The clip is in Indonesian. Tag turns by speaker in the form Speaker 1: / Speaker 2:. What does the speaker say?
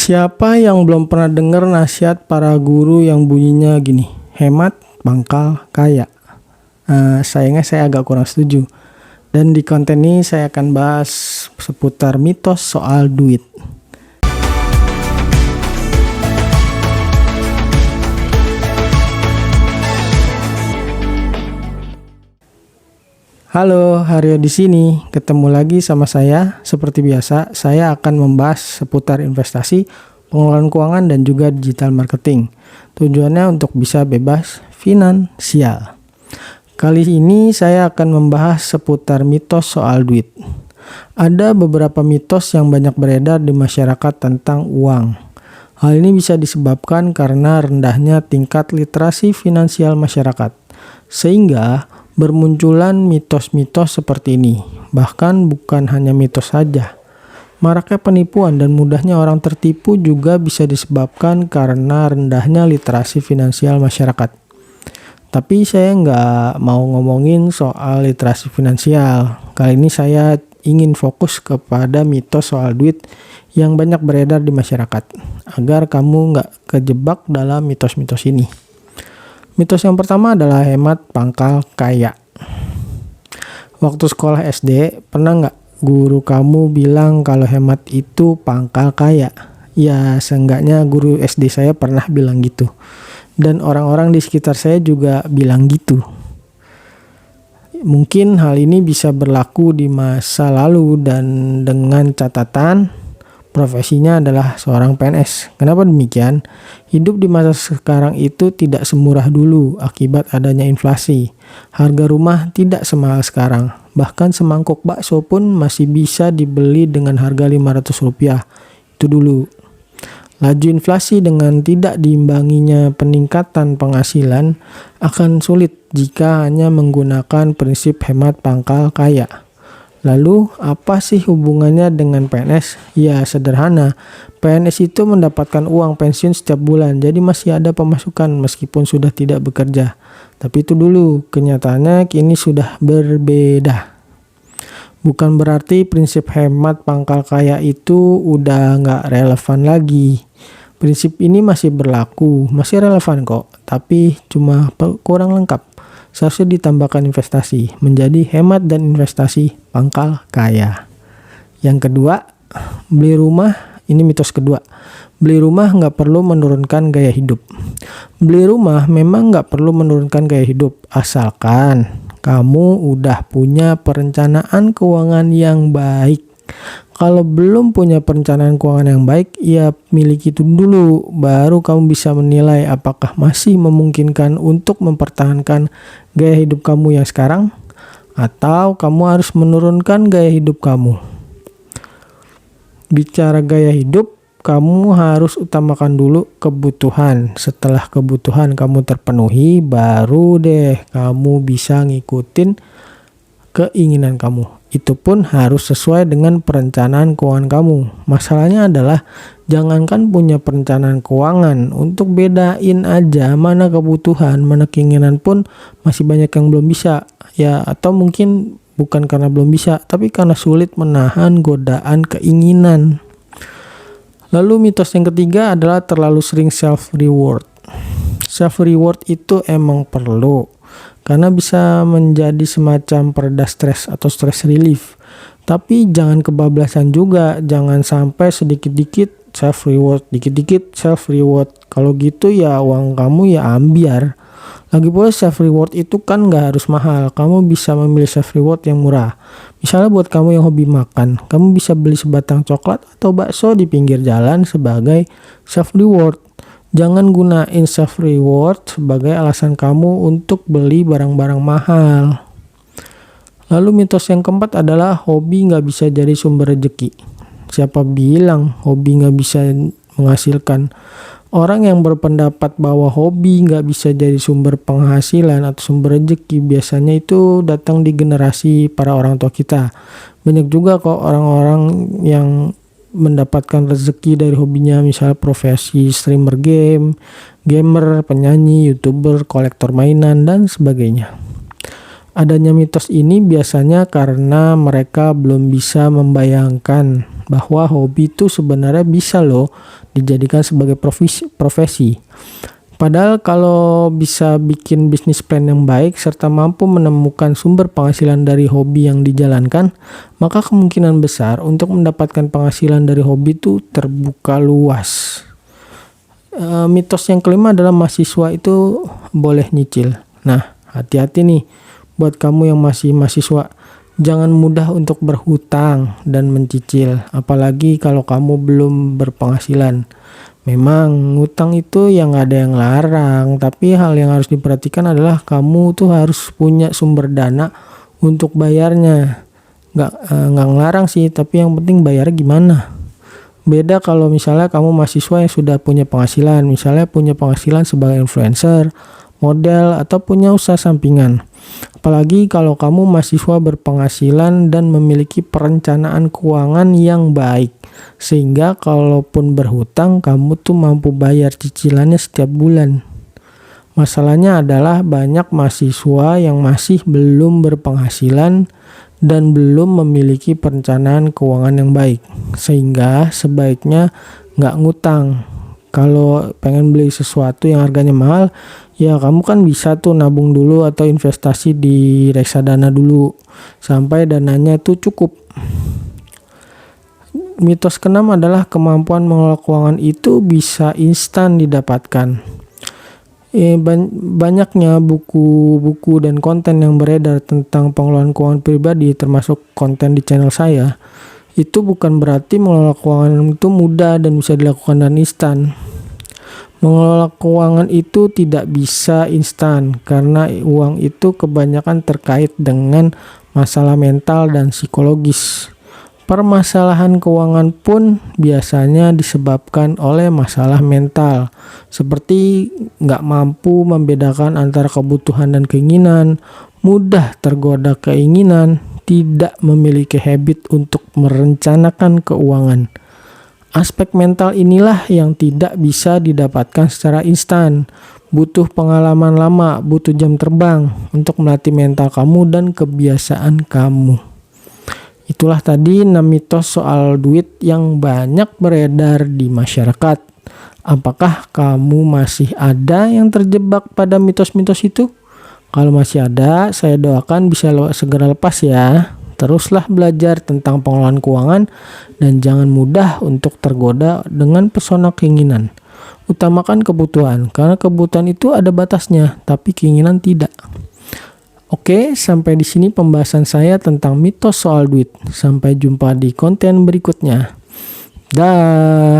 Speaker 1: Siapa yang belum pernah dengar nasihat para guru yang bunyinya gini, hemat pangkal kaya? Sayangnya saya agak kurang setuju. Dan di konten ini saya akan bahas seputar mitos soal duit. Halo, Haryo di sini. Ketemu lagi sama saya. Seperti biasa, saya akan membahas seputar investasi, pengelolaan keuangan, dan juga digital marketing. Tujuannya untuk bisa bebas finansial. Kali ini saya akan membahas seputar mitos soal duit. Ada beberapa mitos yang banyak beredar di masyarakat tentang uang. Hal ini bisa disebabkan karena rendahnya tingkat literasi finansial masyarakat. Sehingga bermunculan mitos-mitos seperti ini. Bahkan bukan hanya mitos saja. Maraknya penipuan dan mudahnya orang tertipu juga bisa disebabkan karena rendahnya literasi finansial masyarakat. Tapi saya nggak mau ngomongin soal literasi finansial. Kali ini saya ingin fokus kepada mitos soal duit yang banyak beredar di masyarakat, agar kamu nggak kejebak dalam mitos-mitos ini. Mitos yang pertama adalah hemat pangkal kaya. Waktu sekolah SD, pernah nggak guru kamu bilang kalau hemat itu pangkal kaya? Ya, seenggaknya guru SD saya pernah bilang gitu. Dan orang-orang di sekitar saya juga bilang gitu. Mungkin hal ini bisa berlaku di masa lalu dan dengan catatan profesinya adalah seorang PNS. Kenapa demikian? Hidup di masa sekarang itu tidak semurah dulu akibat adanya inflasi. Harga rumah tidak semahal sekarang. Bahkan semangkuk bakso pun masih bisa dibeli dengan harga Rp500. Itu dulu. Laju inflasi dengan tidak diimbanginya peningkatan penghasilan akan sulit jika hanya menggunakan prinsip hemat pangkal kaya. Lalu, apa sih hubungannya dengan PNS? Ya, sederhana. PNS itu mendapatkan uang pensiun setiap bulan, jadi masih ada pemasukan meskipun sudah tidak bekerja. Tapi itu dulu, kenyataannya kini sudah berbeda. Bukan berarti prinsip hemat pangkal kaya itu udah nggak relevan lagi. Prinsip ini masih berlaku, masih relevan kok, tapi cuma kurang lengkap. Seharusnya ditambahkan investasi, menjadi hemat dan investasi pangkal kaya. Yang kedua, beli rumah, ini mitos kedua. Beli rumah nggak perlu menurunkan gaya hidup. Beli rumah memang nggak perlu menurunkan gaya hidup, asalkan kamu udah punya perencanaan keuangan yang baik. Kalau belum punya perencanaan keuangan yang baik, ya miliki itu dulu, baru kamu bisa menilai apakah masih memungkinkan untuk mempertahankan gaya hidup kamu yang sekarang, atau kamu harus menurunkan gaya hidup kamu. Bicara gaya hidup, kamu harus utamakan dulu kebutuhan. Setelah kebutuhan kamu terpenuhi, baru deh kamu bisa ngikutin keinginan kamu. Itu pun harus sesuai dengan perencanaan keuangan kamu. Masalahnya adalah jangankan punya perencanaan keuangan, untuk bedain aja mana kebutuhan, mana keinginan pun masih banyak yang belum bisa. Ya, atau mungkin bukan karena belum bisa, tapi karena sulit menahan godaan keinginan. Lalu mitos yang ketiga adalah terlalu sering self reward. Self reward itu emang perlu, karena bisa menjadi semacam pereda stres atau stress relief. Tapi jangan kebablasan juga, jangan sampai sedikit-dikit self reward, dikit-dikit self reward. Kalau gitu ya uang kamu ya ambiar. Lagi pula self reward itu kan gak harus mahal, kamu bisa memilih self reward yang murah. Misalnya buat kamu yang hobi makan, kamu bisa beli sebatang coklat atau bakso di pinggir jalan sebagai self reward. Jangan gunain self reward sebagai alasan kamu untuk beli barang-barang mahal. Lalu mitos yang keempat adalah hobi nggak bisa jadi sumber rezeki. Siapa bilang hobi nggak bisa menghasilkan? Orang yang berpendapat bahwa hobi nggak bisa jadi sumber penghasilan atau sumber rezeki biasanya itu datang di generasi para orang tua kita. Banyak juga kok orang-orang yang mendapatkan rezeki dari hobinya, misalnya profesi streamer game, gamer, penyanyi, youtuber, kolektor mainan, dan sebagainya. Adanya mitos ini biasanya karena mereka belum bisa membayangkan bahwa hobi itu sebenarnya bisa loh dijadikan sebagai profesi. Padahal kalau bisa bikin bisnis plan yang baik serta mampu menemukan sumber penghasilan dari hobi yang dijalankan, maka kemungkinan besar untuk mendapatkan penghasilan dari hobi itu terbuka luas. Mitos yang kelima adalah mahasiswa itu boleh nyicil. Nah, hati-hati nih buat kamu yang masih mahasiswa. Jangan mudah untuk berhutang dan mencicil, apalagi kalau kamu belum berpenghasilan. Memang ngutang itu yang gak ada yang larang, tapi hal yang harus diperhatikan adalah kamu tuh harus punya sumber dana untuk bayarnya. Gak ngelarang sih, tapi yang penting bayarnya gimana. Beda kalau misalnya kamu mahasiswa yang sudah punya penghasilan, misalnya punya penghasilan sebagai influencer, model, atau punya usaha sampingan. Apalagi kalau kamu mahasiswa berpenghasilan dan memiliki perencanaan keuangan yang baik, sehingga kalaupun berhutang kamu tuh mampu bayar cicilannya setiap bulan. Masalahnya adalah banyak mahasiswa yang masih belum berpenghasilan dan belum memiliki perencanaan keuangan yang baik, sehingga sebaiknya nggak ngutang. Kalau pengen beli sesuatu yang harganya mahal, ya kamu kan bisa tuh nabung dulu atau investasi di reksadana dulu sampai dananya tuh cukup. Mitos keenam adalah kemampuan mengelola keuangan itu bisa instan didapatkan. Banyaknya buku-buku dan konten yang beredar tentang pengelolaan keuangan pribadi, termasuk konten di channel saya, itu bukan berarti mengelola keuangan itu mudah dan bisa dilakukan dan instan. Mengelola keuangan itu tidak bisa instan karena uang itu kebanyakan terkait dengan masalah mental dan psikologis. Permasalahan keuangan pun biasanya disebabkan oleh masalah mental, seperti nggak mampu membedakan antara kebutuhan dan keinginan, mudah tergoda keinginan, tidak memiliki habit untuk merencanakan keuangan. Aspek mental inilah yang tidak bisa didapatkan secara instan. Butuh pengalaman lama, butuh jam terbang untuk melatih mental kamu dan kebiasaan kamu. Itulah tadi 6 mitos soal duit yang banyak beredar di masyarakat. Apakah kamu masih ada yang terjebak pada mitos-mitos itu? Kalau masih ada, saya doakan bisa segera lepas ya. Teruslah belajar tentang pengelolaan keuangan dan jangan mudah untuk tergoda dengan pesona keinginan. Utamakan kebutuhan, karena kebutuhan itu ada batasnya, tapi keinginan tidak. Oke, sampai di sini pembahasan saya tentang mitos soal duit. Sampai jumpa di konten berikutnya. Dah.